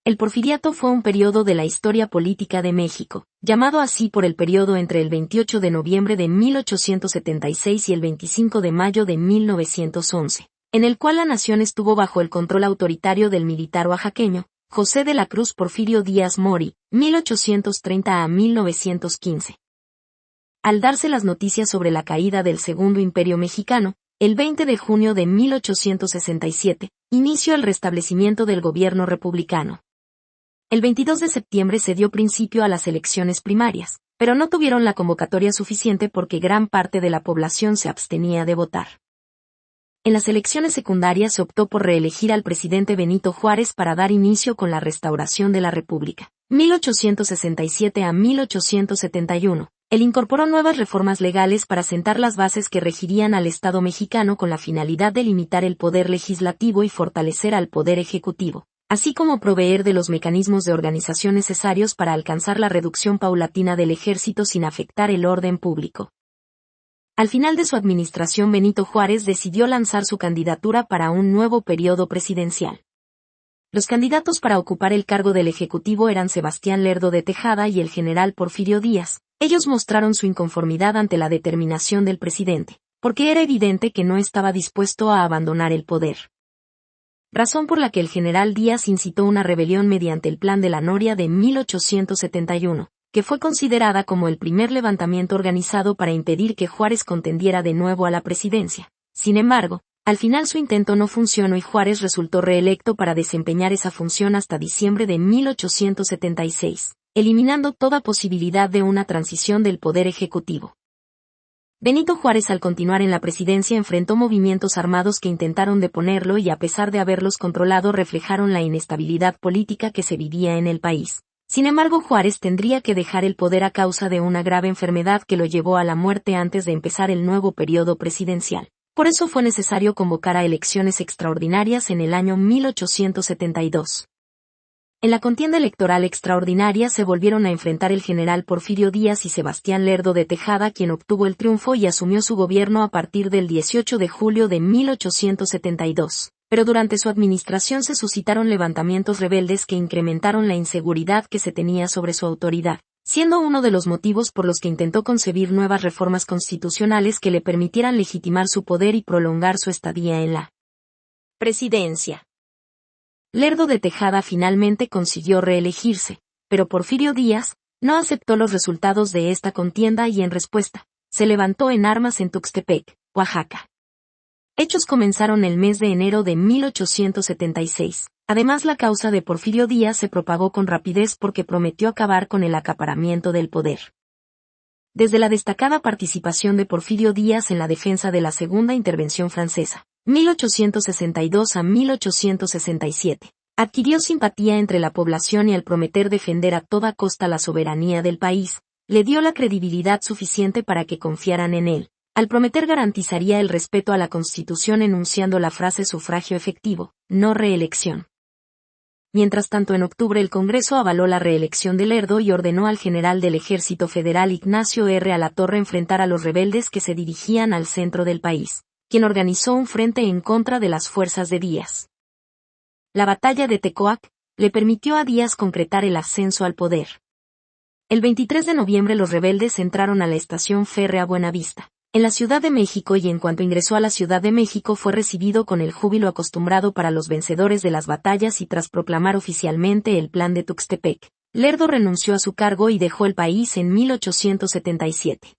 El porfiriato fue un periodo de la historia política de México, llamado así por el periodo entre el 28 de noviembre de 1876 y el 25 de mayo de 1911, en el cual la nación estuvo bajo el control autoritario del militar oaxaqueño, José de la Cruz Porfirio Díaz Mori, 1830 a 1915. Al darse las noticias sobre la caída del Segundo Imperio Mexicano, el 20 de junio de 1867, inició el restablecimiento del gobierno republicano. El 22 de septiembre se dio principio a las elecciones primarias, pero no tuvieron la convocatoria suficiente porque gran parte de la población se abstenía de votar. En las elecciones secundarias se optó por reelegir al presidente Benito Juárez para dar inicio con la restauración de la República, 1867 a 1871. Él incorporó nuevas reformas legales para sentar las bases que regirían al Estado mexicano con la finalidad de limitar el poder legislativo y fortalecer al poder ejecutivo, así como proveer de los mecanismos de organización necesarios para alcanzar la reducción paulatina del ejército sin afectar el orden público. Al final de su administración, Benito Juárez decidió lanzar su candidatura para un nuevo periodo presidencial. Los candidatos para ocupar el cargo del Ejecutivo eran Sebastián Lerdo de Tejada y el general Porfirio Díaz. Ellos mostraron su inconformidad ante la determinación del presidente, porque era evidente que no estaba dispuesto a abandonar el poder. Razón por la que el general Díaz incitó una rebelión mediante el Plan de la Noria de 1871, que fue considerada como el primer levantamiento organizado para impedir que Juárez contendiera de nuevo a la presidencia. Sin embargo, al final su intento no funcionó y Juárez resultó reelecto para desempeñar esa función hasta diciembre de 1876, eliminando toda posibilidad de una transición del poder ejecutivo. Benito Juárez, al continuar en la presidencia, enfrentó movimientos armados que intentaron deponerlo y, a pesar de haberlos controlado, reflejaron la inestabilidad política que se vivía en el país. Sin embargo, Juárez tendría que dejar el poder a causa de una grave enfermedad que lo llevó a la muerte antes de empezar el nuevo periodo presidencial. Por eso fue necesario convocar a elecciones extraordinarias en el año 1872. En la contienda electoral extraordinaria se volvieron a enfrentar el general Porfirio Díaz y Sebastián Lerdo de Tejada, quien obtuvo el triunfo y asumió su gobierno a partir del 18 de julio de 1872. Pero durante su administración se suscitaron levantamientos rebeldes que incrementaron la inseguridad que se tenía sobre su autoridad, siendo uno de los motivos por los que intentó concebir nuevas reformas constitucionales que le permitieran legitimar su poder y prolongar su estadía en la presidencia. Lerdo de Tejada finalmente consiguió reelegirse, pero Porfirio Díaz no aceptó los resultados de esta contienda y, en respuesta, se levantó en armas en Tuxtepec, Oaxaca. Hechos comenzaron el mes de enero de 1876. Además, la causa de Porfirio Díaz se propagó con rapidez porque prometió acabar con el acaparamiento del poder. Desde la destacada participación de Porfirio Díaz en la defensa de la Segunda Intervención Francesa, 1862 a 1867, adquirió simpatía entre la población y, al prometer defender a toda costa la soberanía del país, le dio la credibilidad suficiente para que confiaran en él. Al prometer garantizaría el respeto a la Constitución enunciando la frase sufragio efectivo, no reelección. Mientras tanto, en octubre el Congreso avaló la reelección de Lerdo y ordenó al general del Ejército Federal Ignacio R. Alatorre enfrentar a los rebeldes que se dirigían al centro del país, quien organizó un frente en contra de las fuerzas de Díaz. La batalla de Tecoac le permitió a Díaz concretar el ascenso al poder. El 23 de noviembre los rebeldes entraron a la estación férrea Buenavista, en la Ciudad de México, y en cuanto ingresó a la Ciudad de México fue recibido con el júbilo acostumbrado para los vencedores de las batallas y, tras proclamar oficialmente el Plan de Tuxtepec, Lerdo renunció a su cargo y dejó el país en 1877.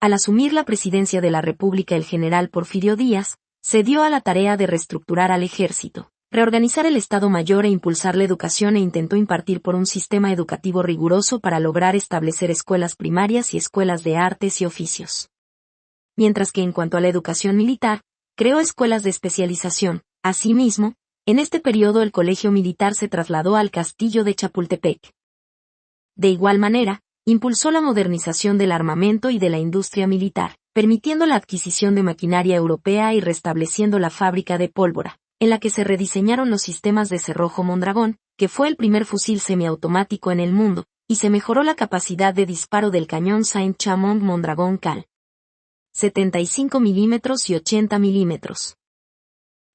Al asumir la presidencia de la República, el general Porfirio Díaz se dio a la tarea de reestructurar al ejército, reorganizar el Estado Mayor e impulsar la educación, e intentó impartir por un sistema educativo riguroso para lograr establecer escuelas primarias y escuelas de artes y oficios. Mientras que en cuanto a la educación militar, creó escuelas de especialización. Asimismo, en este periodo el colegio militar se trasladó al castillo de Chapultepec. De igual manera, impulsó la modernización del armamento y de la industria militar, permitiendo la adquisición de maquinaria europea y restableciendo la fábrica de pólvora, en la que se rediseñaron los sistemas de cerrojo Mondragón, que fue el primer fusil semiautomático en el mundo, y se mejoró la capacidad de disparo del cañón Saint-Chamond Mondragón Cal. 75 mm y 80 mm.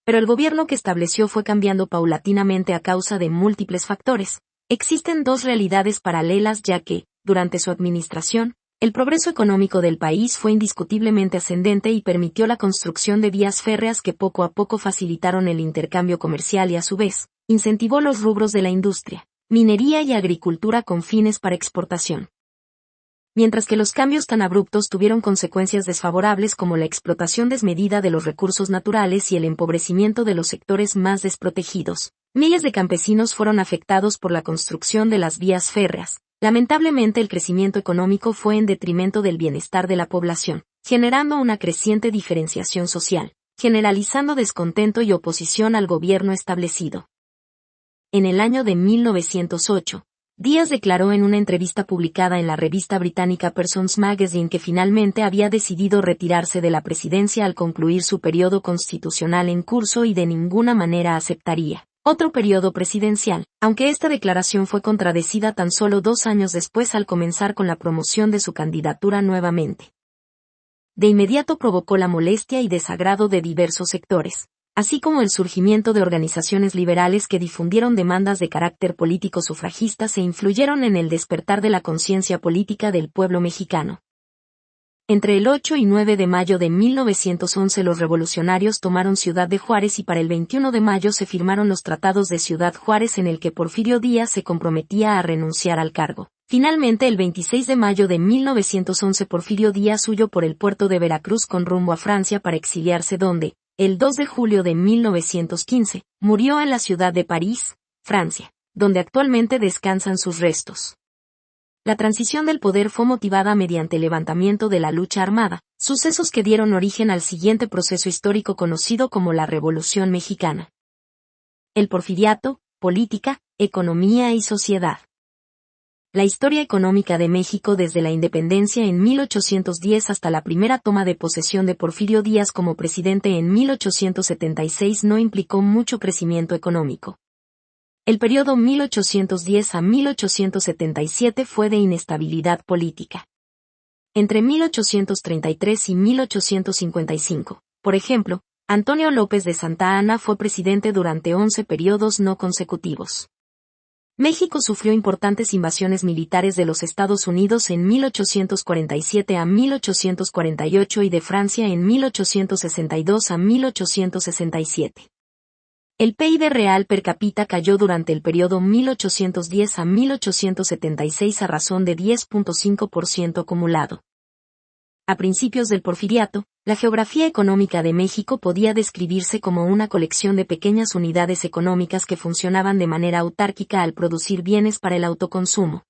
Pero el gobierno que estableció fue cambiando paulatinamente a causa de múltiples factores. Existen dos realidades paralelas ya que, durante su administración, el progreso económico del país fue indiscutiblemente ascendente y permitió la construcción de vías férreas que poco a poco facilitaron el intercambio comercial y a su vez, incentivó los rubros de la industria, minería y agricultura con fines para exportación. Mientras que los cambios tan abruptos tuvieron consecuencias desfavorables como la explotación desmedida de los recursos naturales y el empobrecimiento de los sectores más desprotegidos, miles de campesinos fueron afectados por la construcción de las vías férreas. Lamentablemente el crecimiento económico fue en detrimento del bienestar de la población, generando una creciente diferenciación social, generalizando descontento y oposición al gobierno establecido. En el año de 1908, Díaz declaró en una entrevista publicada en la revista británica Persons Magazine que finalmente había decidido retirarse de la presidencia al concluir su periodo constitucional en curso y de ninguna manera aceptaría otro periodo presidencial, aunque esta declaración fue contradecida tan solo 2 años después al comenzar con la promoción de su candidatura nuevamente. De inmediato provocó la molestia y desagrado de diversos sectores, así como el surgimiento de organizaciones liberales que difundieron demandas de carácter político sufragistas e influyeron en el despertar de la conciencia política del pueblo mexicano. Entre el 8 y 9 de mayo de 1911 los revolucionarios tomaron Ciudad de Juárez y para el 21 de mayo se firmaron los tratados de Ciudad Juárez en el que Porfirio Díaz se comprometía a renunciar al cargo. Finalmente el 26 de mayo de 1911 Porfirio Díaz huyó por el puerto de Veracruz con rumbo a Francia para exiliarse donde, el 2 de julio de 1915, murió en la ciudad de París, Francia, donde actualmente descansan sus restos. La transición del poder fue motivada mediante el levantamiento de la lucha armada, sucesos que dieron origen al siguiente proceso histórico conocido como la Revolución Mexicana. El porfiriato, política, economía y sociedad. La historia económica de México desde la independencia en 1810 hasta la primera toma de posesión de Porfirio Díaz como presidente en 1876 no implicó mucho crecimiento económico. El periodo 1810 a 1877 fue de inestabilidad política. Entre 1833 y 1855, por ejemplo, Antonio López de Santa Anna fue presidente durante 11 periodos no consecutivos. México sufrió importantes invasiones militares de los Estados Unidos en 1847 a 1848 y de Francia en 1862 a 1867. El PIB real per cápita cayó durante el periodo 1810 a 1876 a razón de 10.5% acumulado. A principios del Porfiriato, la geografía económica de México podía describirse como una colección de pequeñas unidades económicas que funcionaban de manera autárquica al producir bienes para el autoconsumo.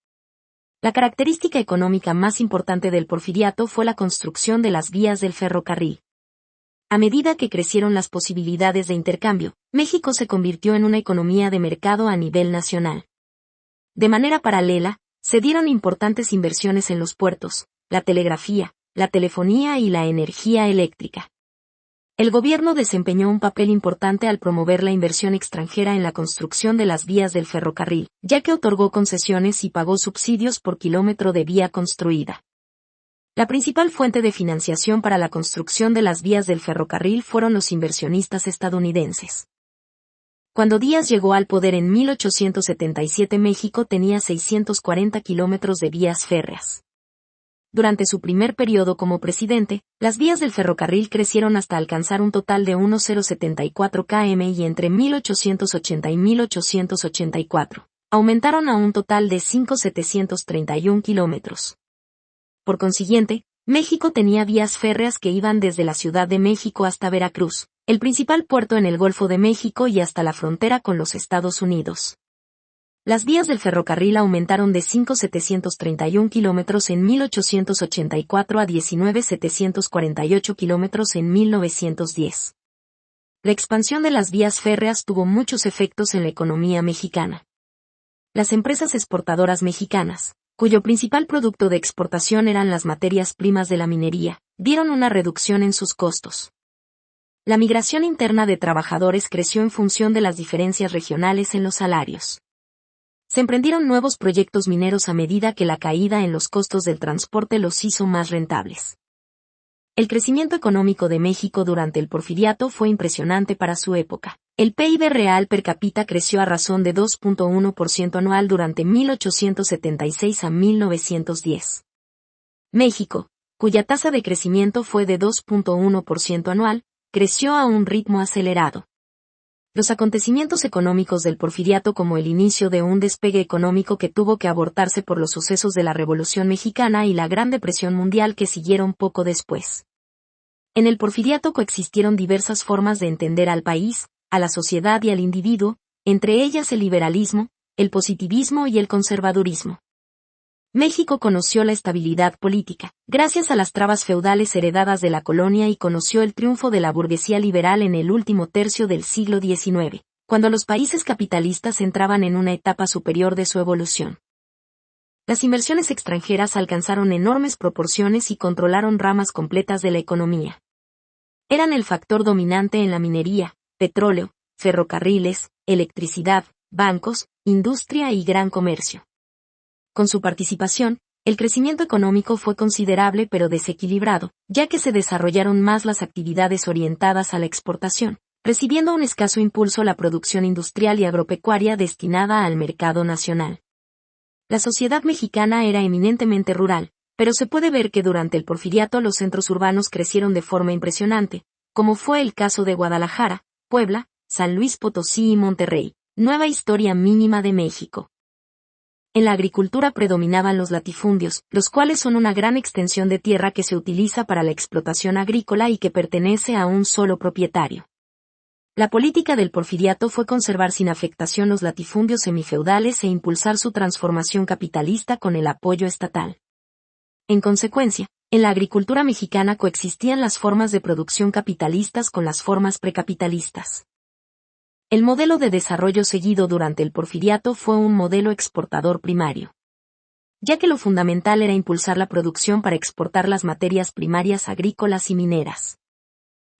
La característica económica más importante del Porfiriato fue la construcción de las vías del ferrocarril. A medida que crecieron las posibilidades de intercambio, México se convirtió en una economía de mercado a nivel nacional. De manera paralela, se dieron importantes inversiones en los puertos, la telegrafía, la telefonía y la energía eléctrica. El gobierno desempeñó un papel importante al promover la inversión extranjera en la construcción de las vías del ferrocarril, ya que otorgó concesiones y pagó subsidios por kilómetro de vía construida. La principal fuente de financiación para la construcción de las vías del ferrocarril fueron los inversionistas estadounidenses. Cuando Díaz llegó al poder en 1877 México tenía 640 kilómetros de vías férreas. Durante su primer periodo como presidente, las vías del ferrocarril crecieron hasta alcanzar un total de 1,074 km y entre 1880 y 1884, aumentaron a un total de 5,731 kilómetros. Por consiguiente, México tenía vías férreas que iban desde la Ciudad de México hasta Veracruz, el principal puerto en el Golfo de México y hasta la frontera con los Estados Unidos. Las vías del ferrocarril aumentaron de 5,731 kilómetros en 1884 a 19,748 kilómetros en 1910. La expansión de las vías férreas tuvo muchos efectos en la economía mexicana. Las empresas exportadoras mexicanas, cuyo principal producto de exportación eran las materias primas de la minería, dieron una reducción en sus costos. La migración interna de trabajadores creció en función de las diferencias regionales en los salarios. Se emprendieron nuevos proyectos mineros a medida que la caída en los costos del transporte los hizo más rentables. El crecimiento económico de México durante el Porfiriato fue impresionante para su época. El PIB real per cápita creció a razón de 2.1% anual durante 1876 a 1910. México, cuya tasa de crecimiento fue de 2.1% anual, creció a un ritmo acelerado. Los acontecimientos económicos del Porfiriato, como el inicio de un despegue económico que tuvo que abortarse por los sucesos de la Revolución Mexicana y la Gran Depresión Mundial que siguieron poco después. En el Porfiriato coexistieron diversas formas de entender al país, a la sociedad y al individuo, entre ellas el liberalismo, el positivismo y el conservadurismo. México conoció la estabilidad política, gracias a las trabas feudales heredadas de la colonia, y conoció el triunfo de la burguesía liberal en el último tercio del siglo XIX, cuando los países capitalistas entraban en una etapa superior de su evolución. Las inversiones extranjeras alcanzaron enormes proporciones y controlaron ramas completas de la economía. Eran el factor dominante en la minería, petróleo, ferrocarriles, electricidad, bancos, industria y gran comercio. Con su participación, el crecimiento económico fue considerable pero desequilibrado, ya que se desarrollaron más las actividades orientadas a la exportación, recibiendo un escaso impulso la producción industrial y agropecuaria destinada al mercado nacional. La sociedad mexicana era eminentemente rural, pero se puede ver que durante el Porfiriato los centros urbanos crecieron de forma impresionante, como fue el caso de Guadalajara, Puebla, San Luis Potosí y Monterrey. Nueva historia mínima de México. En la agricultura predominaban los latifundios, los cuales son una gran extensión de tierra que se utiliza para la explotación agrícola y que pertenece a un solo propietario. La política del Porfiriato fue conservar sin afectación los latifundios semifeudales e impulsar su transformación capitalista con el apoyo estatal. En consecuencia, en la agricultura mexicana coexistían las formas de producción capitalistas con las formas precapitalistas. El modelo de desarrollo seguido durante el Porfiriato fue un modelo exportador primario, ya que lo fundamental era impulsar la producción para exportar las materias primarias agrícolas y mineras.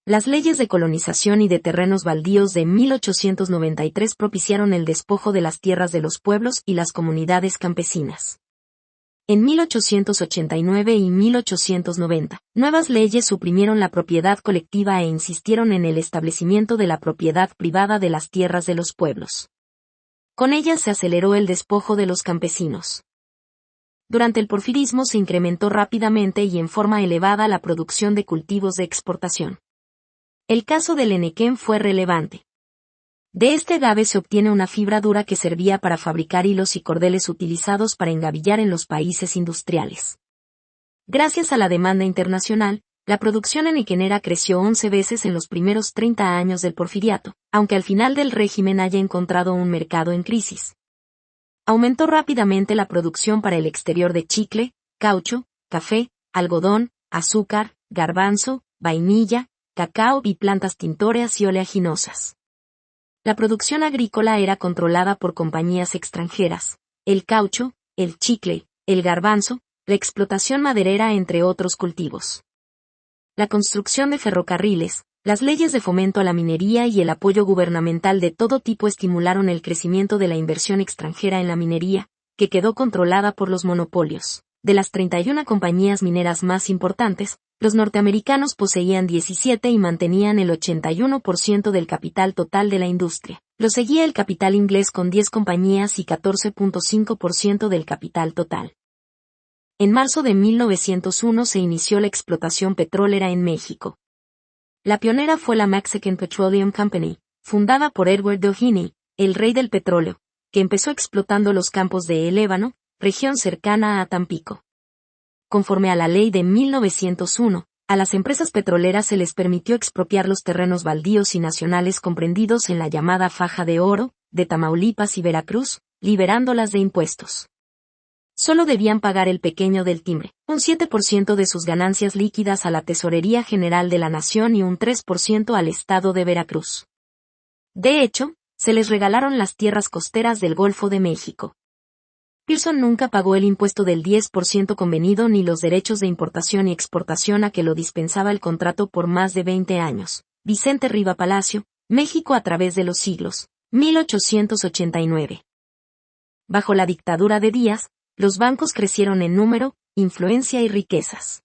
Las leyes de colonización y de terrenos baldíos de 1893 propiciaron el despojo de las tierras de los pueblos y las comunidades campesinas. En 1889 y 1890, nuevas leyes suprimieron la propiedad colectiva e insistieron en el establecimiento de la propiedad privada de las tierras de los pueblos. Con ellas se aceleró el despojo de los campesinos. Durante el porfirismo se incrementó rápidamente y en forma elevada la producción de cultivos de exportación. El caso del henequén fue relevante. De este agave se obtiene una fibra dura que servía para fabricar hilos y cordeles utilizados para engavillar en los países industriales. Gracias a la demanda internacional, la producción henequenera creció 11 veces en los primeros 30 años del Porfiriato, aunque al final del régimen haya encontrado un mercado en crisis. Aumentó rápidamente la producción para el exterior de chicle, caucho, café, algodón, azúcar, garbanzo, vainilla, cacao y plantas tintóreas y oleaginosas. La producción agrícola era controlada por compañías extranjeras, el caucho, el chicle, el garbanzo, la explotación maderera entre otros cultivos. La construcción de ferrocarriles, las leyes de fomento a la minería y el apoyo gubernamental de todo tipo estimularon el crecimiento de la inversión extranjera en la minería, que quedó controlada por los monopolios. De las 31 compañías mineras más importantes, los norteamericanos poseían 17 y mantenían el 81% del capital total de la industria. Lo seguía el capital inglés con 10 compañías y 14.5% del capital total. En marzo de 1901 se inició la explotación petrolera en México. La pionera fue la Mexican Petroleum Company, fundada por Edward Doheny, el rey del petróleo, que empezó explotando los campos de El Ébano, región cercana a Tampico. Conforme a la ley de 1901, a las empresas petroleras se les permitió expropiar los terrenos baldíos y nacionales comprendidos en la llamada Faja de Oro, de Tamaulipas y Veracruz, liberándolas de impuestos. Solo debían pagar el pequeño del timbre, un 7% de sus ganancias líquidas a la Tesorería General de la Nación y un 3% al Estado de Veracruz. De hecho, se les regalaron las tierras costeras del Golfo de México. Pearson nunca pagó el impuesto del 10% convenido ni los derechos de importación y exportación a que lo dispensaba el contrato por más de 20 años. Vicente Riva Palacio, México a través de los siglos, 1889. Bajo la dictadura de Díaz, los bancos crecieron en número, influencia y riquezas.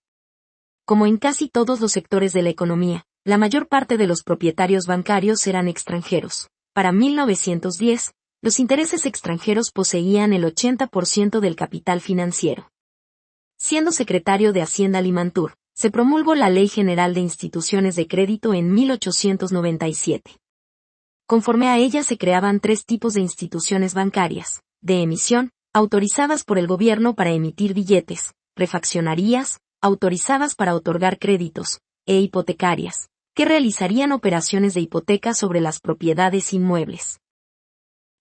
Como en casi todos los sectores de la economía, la mayor parte de los propietarios bancarios eran extranjeros. Para 1910, los intereses extranjeros poseían el 80% del capital financiero. Siendo secretario de Hacienda Limantur, se promulgó la Ley General de Instituciones de Crédito en 1897. Conforme a ella se creaban 3 tipos de instituciones bancarias: de emisión, autorizadas por el gobierno para emitir billetes; refaccionarias, autorizadas para otorgar créditos; e hipotecarias, que realizarían operaciones de hipoteca sobre las propiedades inmuebles.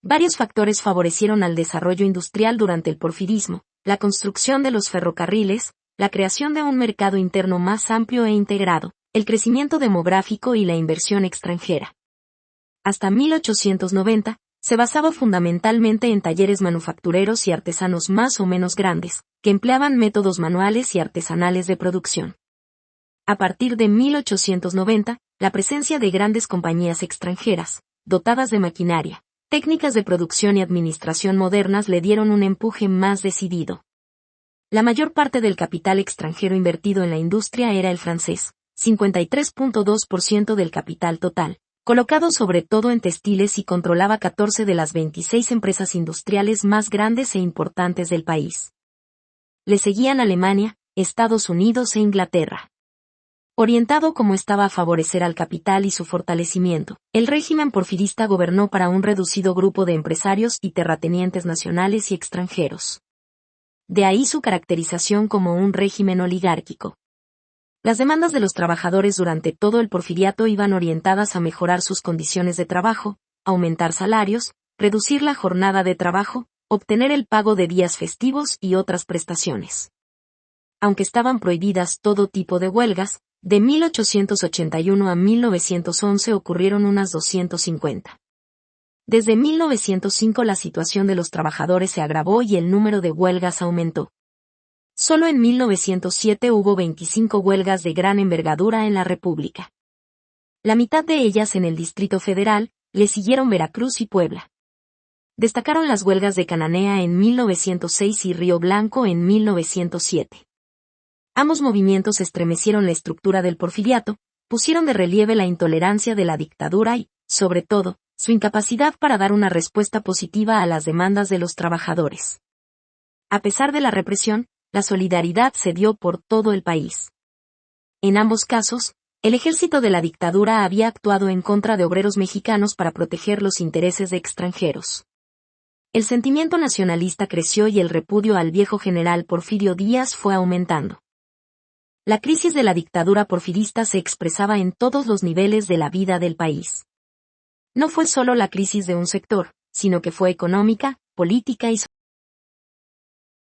Varios factores favorecieron al desarrollo industrial durante el porfirismo: la construcción de los ferrocarriles, la creación de un mercado interno más amplio e integrado, el crecimiento demográfico y la inversión extranjera. Hasta 1890, se basaba fundamentalmente en talleres manufactureros y artesanos más o menos grandes, que empleaban métodos manuales y artesanales de producción. A partir de 1890, la presencia de grandes compañías extranjeras, dotadas de maquinaria, técnicas de producción y administración modernas le dieron un empuje más decidido. La mayor parte del capital extranjero invertido en la industria era el francés, 53.2% del capital total, colocado sobre todo en textiles, y controlaba 14 de las 26 empresas industriales más grandes e importantes del país. Le seguían Alemania, Estados Unidos e Inglaterra. Orientado como estaba a favorecer al capital y su fortalecimiento, el régimen porfirista gobernó para un reducido grupo de empresarios y terratenientes nacionales y extranjeros. De ahí su caracterización como un régimen oligárquico. Las demandas de los trabajadores durante todo el porfiriato iban orientadas a mejorar sus condiciones de trabajo, aumentar salarios, reducir la jornada de trabajo, obtener el pago de días festivos y otras prestaciones. Aunque estaban prohibidas todo tipo de huelgas, de 1881 a 1911 ocurrieron unas 250. Desde 1905 la situación de los trabajadores se agravó y el número de huelgas aumentó. Solo en 1907 hubo 25 huelgas de gran envergadura en la República. La mitad de ellas en el Distrito Federal, le siguieron Veracruz y Puebla. Destacaron las huelgas de Cananea en 1906 y Río Blanco en 1907. Ambos movimientos estremecieron la estructura del porfiriato, pusieron de relieve la intolerancia de la dictadura y, sobre todo, su incapacidad para dar una respuesta positiva a las demandas de los trabajadores. A pesar de la represión, la solidaridad se dio por todo el país. En ambos casos, el ejército de la dictadura había actuado en contra de obreros mexicanos para proteger los intereses de extranjeros. El sentimiento nacionalista creció y el repudio al viejo general Porfirio Díaz fue aumentando. La crisis de la dictadura porfirista se expresaba en todos los niveles de la vida del país. No fue solo la crisis de un sector, sino que fue económica, política y social.